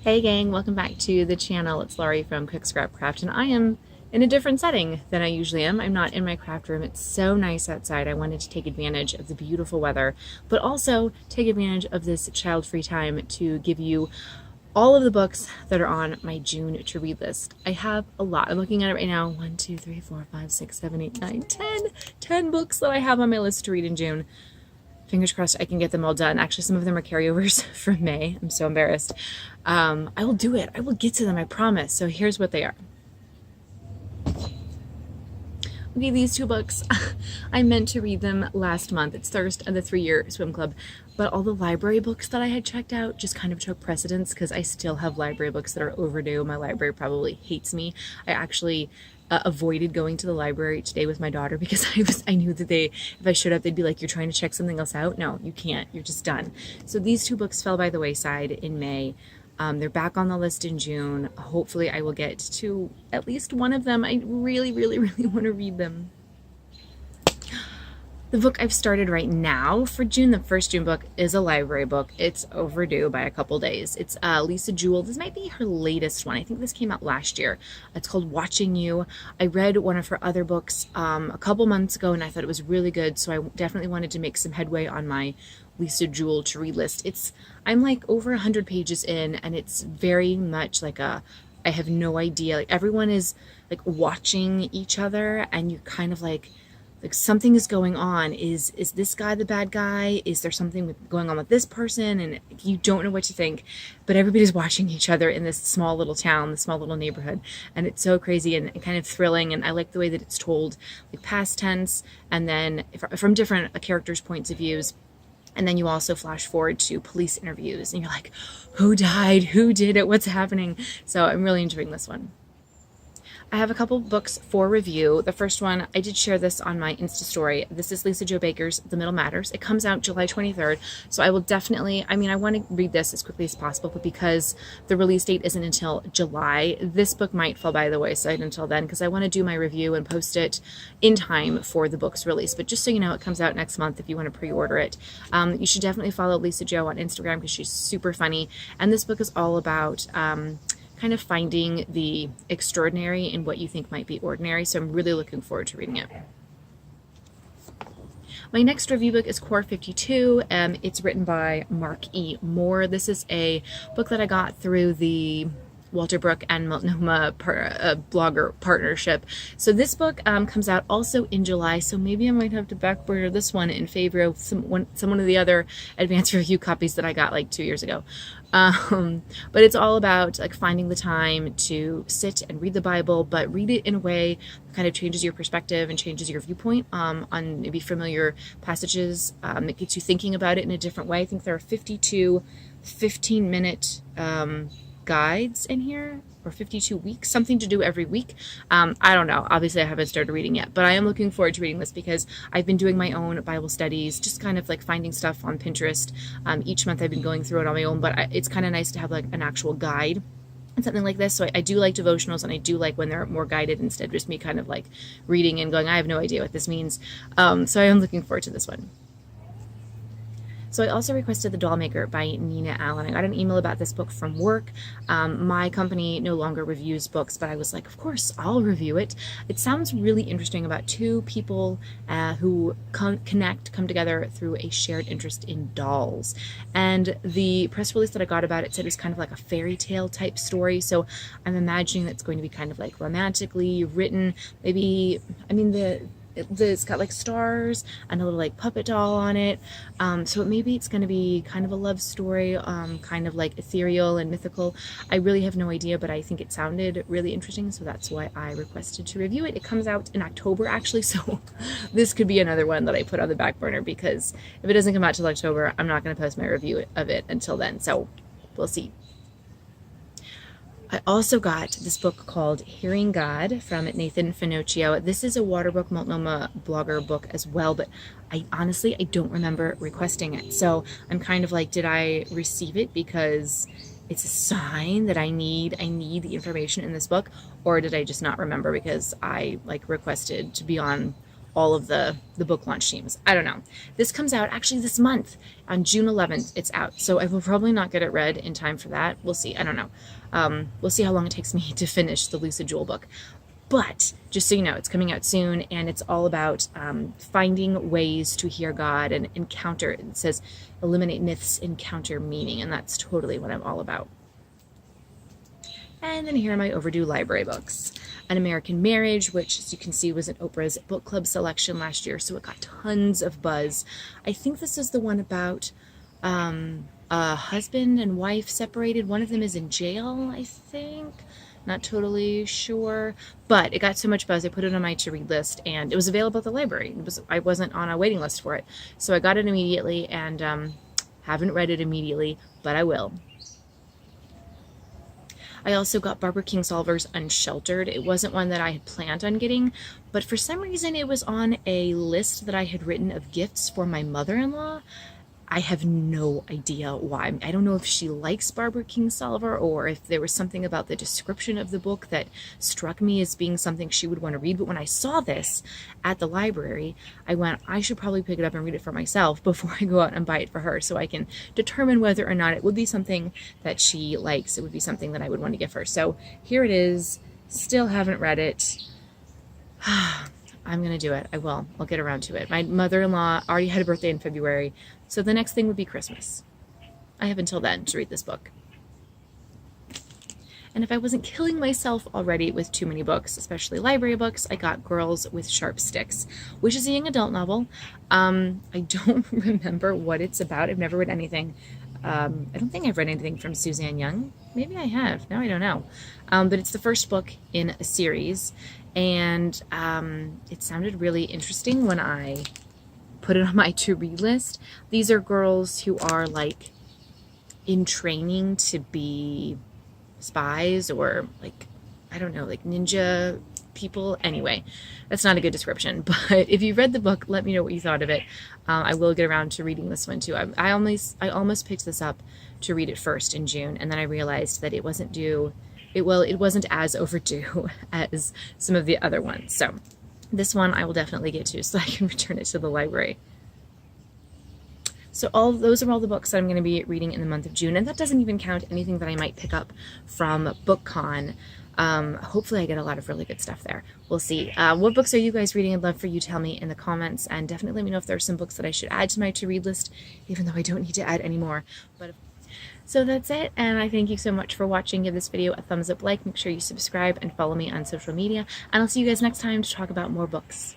Hey gang, welcome back to the channel. It's Laurie from Cook Scrap Craft, and I am in a different setting than I usually am. I'm not in my craft room. It's so nice outside. I wanted to take advantage of the beautiful weather, but also take advantage of this child-free time to give you all of the books that are on my June to read list. I have a lot. I'm looking at it right now. 1, 2, 3, 4, 5, 6, 7, 8, 9, 10. 10 books that I have on my list to read in June. Fingers crossed I can get them all done. Actually, some of them are carryovers from May. I'm so embarrassed. I will do it. I will get to them, I promise. So here's what they are. Okay, these two books, I meant to read them last month. It's Thirst and the 3-Year Swim Club. But all the library books that I had checked out just kind of took precedence because I still have library books that are overdue. My library probably hates me. I actually avoided going to the library today with my daughter because I knew that if I showed up, they'd be like, "You're trying to check something else out." No, you can't. You're just done. So these two books fell by the wayside in May. They're back on the list in June. Hopefully I will get to at least one of them. I really, really, really want to read them. The book I've started right now for June, the first June book, is a library book. It's overdue by a couple days. It's Lisa Jewell. This might be her latest one. I think this came out last year. It's called Watching You. I read one of her other books a couple months ago, and I thought it was really good, so I definitely wanted to make some headway on my Lisa Jewell to read list. I'm like over 100 pages in, and it's very much like I have no idea. Like everyone is like watching each other, and you're kind of like something is going on. Is this guy the bad guy? Is there something going on with this person? And you don't know what to think, but everybody's watching each other in this small little town, this small little neighborhood, and it's so crazy and kind of thrilling. And I like the way that it's told, like past tense, and then from different characters' points of views. And then you also flash forward to police interviews, and you're like, who died? Who did it? What's happening? So I'm really enjoying this one. I have a couple books for review. The first one, I did share this on my Insta story. This is Lisa Jo Baker's The Middle Matters. It comes out July 23rd, so I will definitely, I want to read this as quickly as possible, but because the release date isn't until July, this book might fall by the wayside until then, because I want to do my review and post it in time for the book's release. But just so you know, it comes out next month if you want to pre-order it. You should definitely follow Lisa Jo on Instagram because she's super funny, and this book is all about kind of finding the extraordinary in what you think might be ordinary. So I'm really looking forward to reading it. My next review book is Core 52. It's written by Mark E. Moore. This is a book that I got through the Walter Brook and Multnomah blogger partnership. So this book comes out also in July, so maybe I might have to backburner this one in favor of some of the other advanced review copies that I got like 2 years ago. But it's all about like finding the time to sit and read the Bible, but read it in a way that kind of changes your perspective and changes your viewpoint on maybe familiar passages. It gets you thinking about it in a different way. I think there are 52 15-minute guides in here, or 52 weeks, something to do every week. I don't know. Obviously, I haven't started reading yet, but I am looking forward to reading this because I've been doing my own Bible studies, just kind of like finding stuff on Pinterest. Each month I've been going through it on my own, but it's kind of nice to have like an actual guide and something like this. So I do like devotionals, and I do like when they're more guided instead of just me kind of like reading and going, I have no idea what this means. So I am looking forward to this one. So I also requested The Dollmaker by Nina Allan. I got an email about this book from work. My company no longer reviews books, but I was like, of course, I'll review it. It sounds really interesting about two people who come together through a shared interest in dolls. And the press release that I got about it said it was kind of like a fairy tale type story. So I'm imagining that it's going to be kind of like romantically written. Maybe, it's got like stars and a little like puppet doll on it, so maybe it's going to be kind of a love story, kind of like ethereal and mythical. I really have no idea, but I think it sounded really interesting, so that's why I requested to review it. It comes out in October actually, so this could be another one that I put on the back burner, because if it doesn't come out till October, I'm not going to post my review of it until then, so we'll see. I also got this book called Hearing God from Nathan Finochio. This is a Waterbrook Multnomah blogger book as well, but I honestly don't remember requesting it. So I'm kind of like, did I receive it because it's a sign that I need the information in this book, or did I just not remember because I like requested to be on all of the book launch teams. I don't know. This comes out actually this month on June 11th. It's out, so I will probably not get it read in time for that. We'll see. I don't know. We'll see how long it takes me to finish the Lucid Jewell book. But just so you know, it's coming out soon, and it's all about finding ways to hear God and encounter. It says eliminate myths, encounter meaning, and that's totally what I'm all about. And then here are my overdue library books. An American Marriage, which, as you can see, was in Oprah's book club selection last year, so it got tons of buzz. I think this is the one about a husband and wife separated. One of them is in jail, I think. Not totally sure, but it got so much buzz I put it on my to-read list, and it was available at the library. I wasn't on a waiting list for it, so I got it immediately, and haven't read it immediately, but I will. I also got Barbara Kingsolver's Unsheltered. It wasn't one that I had planned on getting, but for some reason it was on a list that I had written of gifts for my mother-in-law. I have no idea why. I don't know if she likes Barbara Kingsolver or if there was something about the description of the book that struck me as being something she would want to read. But when I saw this at the library, I went, I should probably pick it up and read it for myself before I go out and buy it for her, so I can determine whether or not it would be something that she likes. It would be something that I would want to give her. So here it is. Still haven't read it. I'm going to do it. I will. I'll get around to it. My mother-in-law already had a birthday in February, so the next thing would be Christmas. I have until then to read this book. And if I wasn't killing myself already with too many books, especially library books, I got Girls with Sharp Sticks, which is a young adult novel. I don't remember what it's about. I've never read anything. I don't think I've read anything from Suzanne Young. Maybe I have. Now I don't know. But it's the first book in a series, and it sounded really interesting when I put it on my to-read list. These are girls who are like in training to be spies or like, I don't know, like ninja people. Anyway, that's not a good description, but if you read the book, let me know what you thought of it. I will get around to reading this one too. I almost picked this up to read it first in June, and then I realized that it wasn't due. It wasn't as overdue as some of the other ones. So this one I will definitely get to so I can return it to the library. So those are all the books that I'm going to be reading in the month of June, and that doesn't even count anything that I might pick up from BookCon. Hopefully I get a lot of really good stuff there. We'll see. What books are you guys reading? I'd love for you to tell me in the comments, and definitely let me know if there are some books that I should add to my to-read list, even though I don't need to add any more. So that's it, and I thank you so much for watching. Give this video a thumbs up, like, make sure you subscribe and follow me on social media, and I'll see you guys next time to talk about more books.